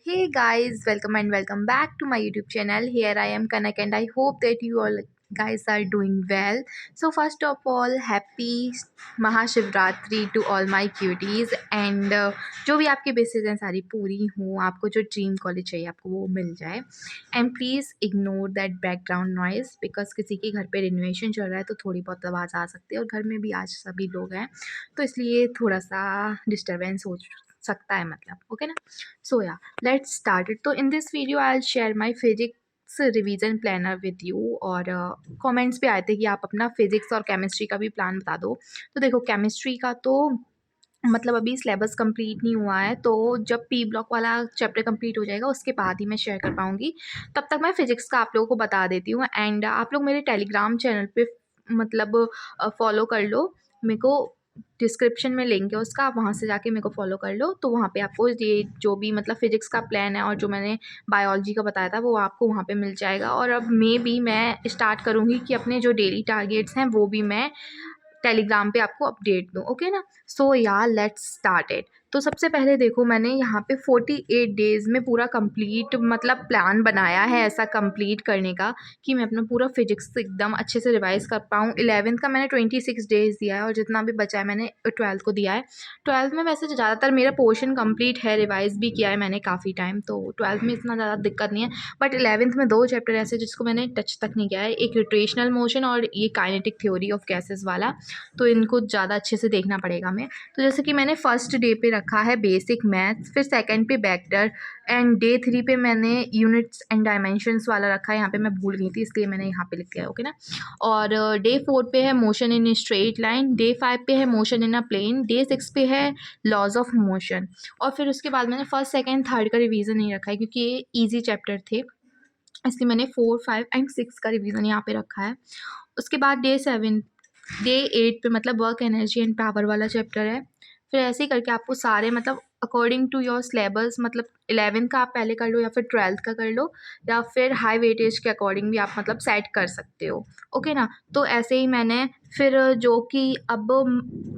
Hey guys, welcome back to my YouTube channel. Here I am Kanak and I hope that you all guys are doing well. So first of all, happy Mahashivratri to all my cuties and जो भी आपकी basis हैं सारी पूरी हों, आपको जो dream college चाहिए आपको वो मिल जाए and please ignore that background noise because किसी के घर पे रिनोवेशन चल रहा है तो थोड़ी बहुत आवाज़ आ सकती है और घर में भी आज सभी लोग हैं तो इसलिए थोड़ा सा डिस्टर्बेंस हो सकता है मतलब ओके ना. So yeah, let's start it. So in this video, I'll share my physics revision planner with you और कमेंट्स पे आए थे कि आप अपना फिजिक्स और केमिस्ट्री का भी प्लान बता दो. तो देखो केमिस्ट्री का तो मतलब अभी सिलेबस कंप्लीट नहीं हुआ है तो जब पी ब्लॉक वाला चैप्टर कंप्लीट हो जाएगा उसके बाद ही मैं शेयर कर पाऊँगी. तब तक मैं फिजिक्स का आप लोगों को बता देती हूँ एंड आप लोग मेरे टेलीग्राम चैनल पे मतलब फॉलो कर लो. मेरे को डिस्क्रिप्शन में लिंक है उसका, आप वहाँ से जाके मेरे को फॉलो कर लो तो वहाँ पे आपको ये जो भी मतलब फिजिक्स का प्लान है और जो मैंने बायोलॉजी का बताया था वो आपको वहाँ पे मिल जाएगा. और अब मैं स्टार्ट करूँगी कि अपने जो डेली टारगेट्स हैं वो भी मैं टेलीग्राम पे आपको अपडेट दूँ. ओके ना. सो या लेट्स स्टार्ट इट. तो सबसे पहले देखो मैंने यहाँ पे 48 डेज़ में पूरा कंप्लीट मतलब प्लान बनाया है ऐसा कंप्लीट करने का कि मैं अपना पूरा फिजिक्स एकदम अच्छे से रिवाइज़ कर पाऊँ. 11th का मैंने 26 डेज़ दिया है और जितना भी बचा है मैंने 12th को दिया है. 12th में वैसे ज़्यादातर मेरा पोर्शन कंप्लीट है, रिवाइज़ भी किया है मैंने काफ़ी टाइम तो 12th में इतना ज़्यादा दिक्कत नहीं है. बट 11th में 2 चैप्टर ऐसे जिसको मैंने टच तक नहीं किया है, एक रोटेशनल मोशन और ये काइनेटिक थ्योरी ऑफ गैसेस वाला. तो इनको ज़्यादा अच्छे से देखना पड़ेगा हमें. तो जैसे कि मैंने फर्स्ट डे पे रखा है बेसिक मैथ्स, फिर सेकंड पे वेक्टर एंड डे 3 पे मैंने यूनिट्स एंड डायमेंशंस वाला रखा है. यहाँ पे मैं भूल गई थी इसलिए मैंने यहाँ पे लिख दिया. ओके ना. और डे 4 पे है motion in straight line, day 5 पे है motion in a plane, day 6 पे है लॉज ऑफ मोशन. और फिर उसके बाद मैंने फर्स्ट सेकेंड थर्ड का रिवीजन नहीं रखा है क्योंकि ये ईजी चैप्टर थे इसलिए मैंने 4 5 एंड 6 का रिवीजन यहाँ पे रखा है. उसके बाद डे 8 पे मतलब वर्क एनर्जी एंड पावर वाला चैप्टर है. फिर ऐसे ही करके आपको सारे मतलब अकॉर्डिंग टू योर सिलेबस मतलब 11th का आप पहले कर लो या फिर 12th का कर लो या फिर हाई वेटेज के अकॉर्डिंग भी आप मतलब सेट कर सकते हो. ओके ना. तो ऐसे ही मैंने फिर जो कि अब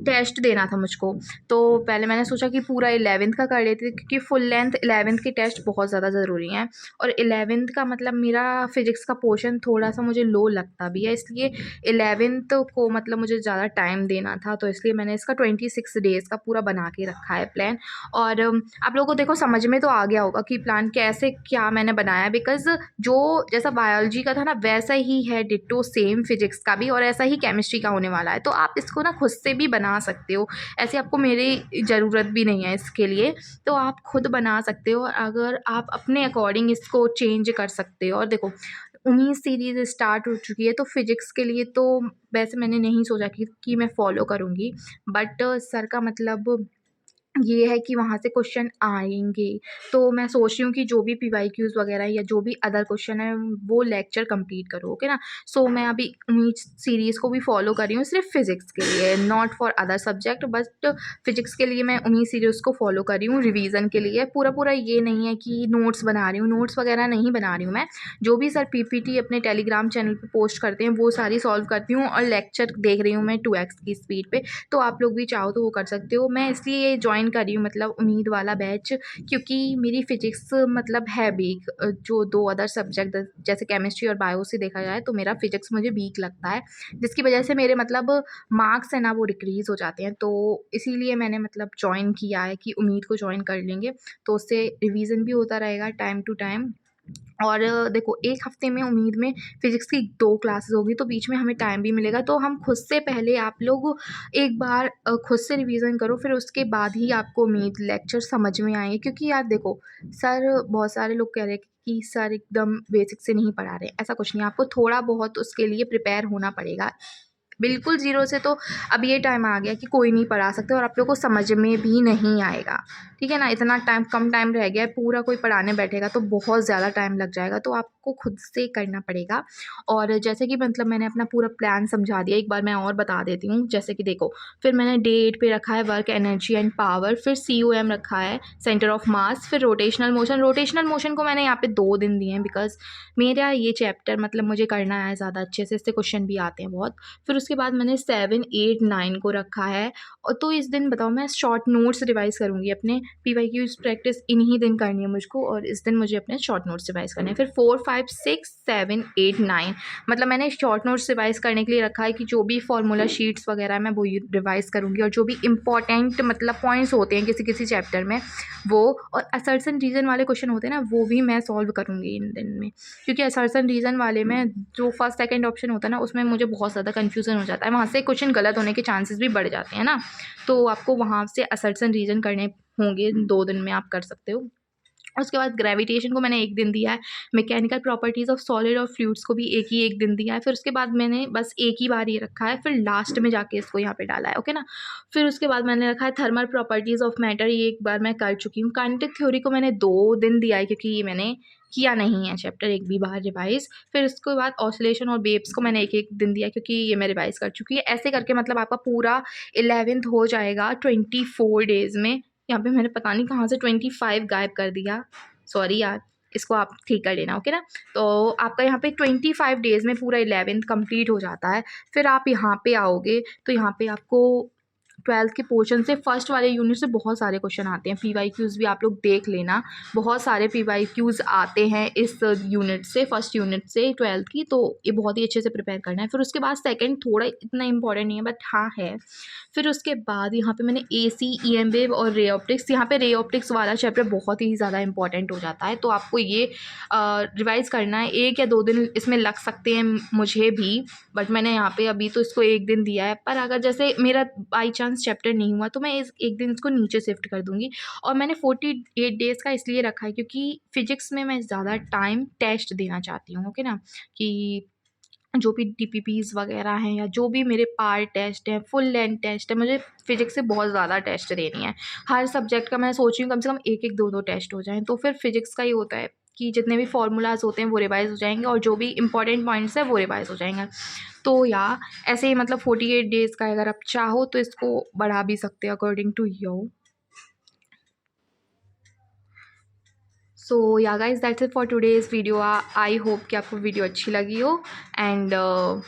टेस्ट देना था मुझको तो पहले मैंने सोचा कि पूरा 11th का कर लेती क्योंकि फुल लेंथ 11th के टेस्ट बहुत ज़्यादा ज़रूरी हैं. और 11th का मतलब मेरा फिजिक्स का पोर्शन थोड़ा सा मुझे लो लगता भी है इसलिए 11th को मतलब मुझे ज़्यादा टाइम देना था तो इसलिए मैंने इसका 26 डेज़ का पूरा बना के रखा है प्लान. और आप लोगों को देखो समझ में तो आ गया होगा कि प्लान कैसे क्या मैंने बनाया बिकॉज़ जो जैसा बायोलॉजी का था ना वैसा ही है डिट्टो सेम फिजिक्स का भी और ऐसा ही केमिस्ट्री का होने वाला है. तो आप इसको ना खुद से भी बना सकते हो, ऐसे आपको मेरी ज़रूरत भी नहीं है इसके लिए. तो आप खुद बना सकते हो और अगर आप अपने अकॉर्डिंग इसको चेंज कर सकते हो. और देखो उम्मीद सीरीज़ स्टार्ट हो चुकी है तो फिजिक्स के लिए तो वैसे मैंने नहीं सोचा कि मैं फॉलो करूँगी बट सर का मतलब ये है कि वहाँ से क्वेश्चन आएँगे. तो मैं सोच रही हूँ कि जो भी पीवाईक्यूज़ वगैरह या जो भी अदर क्वेश्चन है वो लेक्चर कंप्लीट करूँ. ओके ना. सो मैं अभी उन्हीं सीरीज़ को भी फॉलो कर रही हूँ सिर्फ फिज़िक्स के लिए, not for other subject but physics के लिए मैं उन्हीं सीरीज़ को फॉलो कर रही हूँ रिवीजन के लिए. पूरा ये नहीं है कि नोट्स बना रही हूँ, नोट्स वगैरह नहीं बना रही हूँ मैं. जो भी सर पीपीटी अपने टेलीग्राम चैनल पे पोस्ट करते हैं वो सारी सॉल्व करती हूँ और लेक्चर देख रही हूँ मैं 2x की स्पीड पे. तो आप लोग भी चाहो तो वो कर सकते हो. मैं इसलिए ज्वाइन कर रही हूँ मतलब उम्मीद वाला बैच क्योंकि मेरी फिजिक्स मतलब है वीक. जो 2 अदर सब्जेक्ट जैसे केमिस्ट्री और बायो से देखा जाए तो मेरा फिजिक्स मुझे वीक लगता है जिसकी वजह से मेरे मतलब मार्क्स हैं ना वो डिक्रीज़ हो जाते हैं. तो इसीलिए मैंने मतलब जॉइन किया है कि उम्मीद को जॉइन कर लेंगे तो उससे रिवीजन भी होता रहेगा टाइम टू टाइम. और देखो 1 हफ़्ते में उम्मीद में फ़िज़िक्स की 2 क्लासेस होगी तो बीच में हमें टाइम भी मिलेगा. तो हम खुद से पहले आप लोग एक बार खुद से रिवीज़न करो फिर उसके बाद ही आपको उम्मीद लेक्चर समझ में आएँगे क्योंकि यार देखो सर बहुत सारे लोग कह रहे हैं कि सर एकदम बेसिक से नहीं पढ़ा रहे. ऐसा कुछ नहीं है, आपको थोड़ा बहुत उसके लिए प्रिपेयर होना पड़ेगा. बिल्कुल ज़ीरो से तो अब ये टाइम आ गया कि कोई नहीं पढ़ा सकता और आप लोगों को समझ में भी नहीं आएगा. ठीक है ना. इतना टाइम कम टाइम रह गया है, पूरा कोई पढ़ाने बैठेगा तो बहुत ज़्यादा टाइम लग जाएगा तो आपको खुद से करना पड़ेगा. और जैसे कि मतलब मैंने अपना पूरा प्लान समझा दिया, एक बार मैं और बता देती हूँ. जैसे कि देखो फिर मैंने डे 8 पे रखा है वर्क एनर्जी एंड पावर, फिर COM रखा है सेंटर ऑफ मास, फिर रोटेशनल मोशन को मैंने यहाँ पे 2 दिन दिए हैं बिकॉज मेरा ये चैप्टर मतलब मुझे करना है ज़्यादा अच्छे से, इससे क्वेश्चन भी आते हैं बहुत. फिर उसके बाद मैंने 7 8 9 को रखा है. और तो इस दिन बताओ मैं शॉर्ट नोट्स रिवाइज़ करूँगी अपने PYQs प्रैक्टिस इन्हीं दिन करनी है मुझको, और इस दिन मुझे अपने शॉर्ट नोट्स रिवाइज़ करने हैं। फिर 4, 5, 6, 7, 8, 9 मतलब मैंने शॉर्ट नोट्स रिवाइज़ करने के लिए रखा है कि जो भी फार्मूला शीट्स वगैरह मैं वो रिवाइज़ करूँगी, और जो भी इंपॉर्टेंट मतलब पॉइंट्स होते हैं किसी किसी चैप्टर में वो, और असर्शन रीज़न वाले क्वेश्चन होते हैं ना, वो भी मैं सॉल्व करूँगी इन दिन में। क्योंकि असर्शन रीज़न वाले में जो फर्स्ट सेकंड ऑप्शन होता है ना, उसमें मुझे बहुत ज़्यादा कन्फ्यूज़न हो जाता है, वहाँ से क्वेश्चन गलत होने के चांसेस भी बढ़ जाते हैं ना। तो आपको वहाँ से असर्शन रीज़न करने होंगे, 2 दिन में आप कर सकते हो। उसके बाद ग्रेविटेशन को मैंने 1 दिन दिया है, मैकेनिकल प्रॉपर्टीज़ ऑफ सॉलिड और फ्लूइड्स को भी एक ही 1 दिन दिया है। फिर उसके बाद मैंने बस एक ही बार ये रखा है, फिर लास्ट में जाके इसको यहाँ पे डाला है, ओके ना। फिर उसके बाद मैंने रखा है थर्मल प्रॉपर्टीज़ ऑफ मैटर, ये एक बार मैं कर चुकी हूँ। काइनेटिक थ्योरी को मैंने 2 दिन दिया है क्योंकि ये मैंने किया नहीं है चैप्टर एक भी बार रिवाइज़। फिर उसके बाद ऑसिलेशन और वेव्स को मैंने 1-1 दिन दिया क्योंकि ये मैं रिवाइज़ कर चुकी है। ऐसे करके मतलब आपका पूरा 11th हो जाएगा 24 डेज़ में। यहाँ पे मैंने पता नहीं कहाँ से 25 गायब कर दिया, सॉरी यार, इसको आप ठीक कर लेना, ओके ना। तो आपका यहाँ पे 25 डेज़ में पूरा 11th कंप्लीट हो जाता है। फिर आप यहाँ पे आओगे तो यहाँ पे आपको 12th के पोर्शन से फर्स्ट वाले यूनिट से बहुत सारे क्वेश्चन आते हैं। PYQs भी आप लोग देख लेना, बहुत सारे PYQs आते हैं इस यूनिट से, फर्स्ट यूनिट से 12th की, तो ये बहुत ही अच्छे से प्रिपेयर करना है। फिर उसके बाद सेकंड थोड़ा इतना इंपॉर्टेंट नहीं है बट हाँ है। फिर उसके बाद यहाँ पे मैंने AC, EM वेव और रे ऑप्टिक्स, यहाँ पे रे ऑप्टिक्स वाला चैप्टर बहुत ही ज़्यादा इंपॉर्टेंट हो जाता है, तो आपको ये रिवाइज़ करना है। 1 या 2 दिन इसमें लग सकते हैं मुझे भी, बट मैंने यहाँ पे अभी तो इसको 1 दिन दिया है। पर अगर जैसे मेरा बाई चांस चैप्टर नहीं हुआ तो मैं इस 1 दिन इसको नीचे शिफ्ट कर दूँगी। और मैंने 48 डेज़ का इसलिए रखा है क्योंकि फ़िज़िक्स में मैं ज़्यादा टाइम टेस्ट देना चाहती हूँ, ओके ना। कि जो भी DPPs वगैरह हैं या जो भी मेरे पार्ट टेस्ट हैं, फुल लेंथ टेस्ट है, मुझे फ़िज़िक्स से बहुत ज़्यादा टेस्ट देनी है। हर सब्जेक्ट का मैं सोच रही हूँ कम से कम 1-1, 2-2 टेस्ट हो जाएँ। तो फिर फ़िज़िक्स का ये होता है कि जितने भी फ़ॉर्मूलाज़ होते हैं वो रिवाइज़ हो जाएँगे, और जो भी इम्पोर्टेंट पॉइंट्स हैं वो रिवाइज़ हो जाएँगे। तो या ऐसे ही मतलब 48 डेज़ का अगर आप चाहो तो इसको बढ़ा भी सकते हो according to you. So yeah guys that's it for today's video. I hope कि आपको वीडियो अच्छी लगी हो, एंड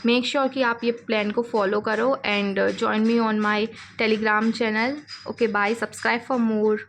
मेक श्योर कि आप ये प्लान को फॉलो करो, and join me on my Telegram channel. Okay bye, subscribe for more.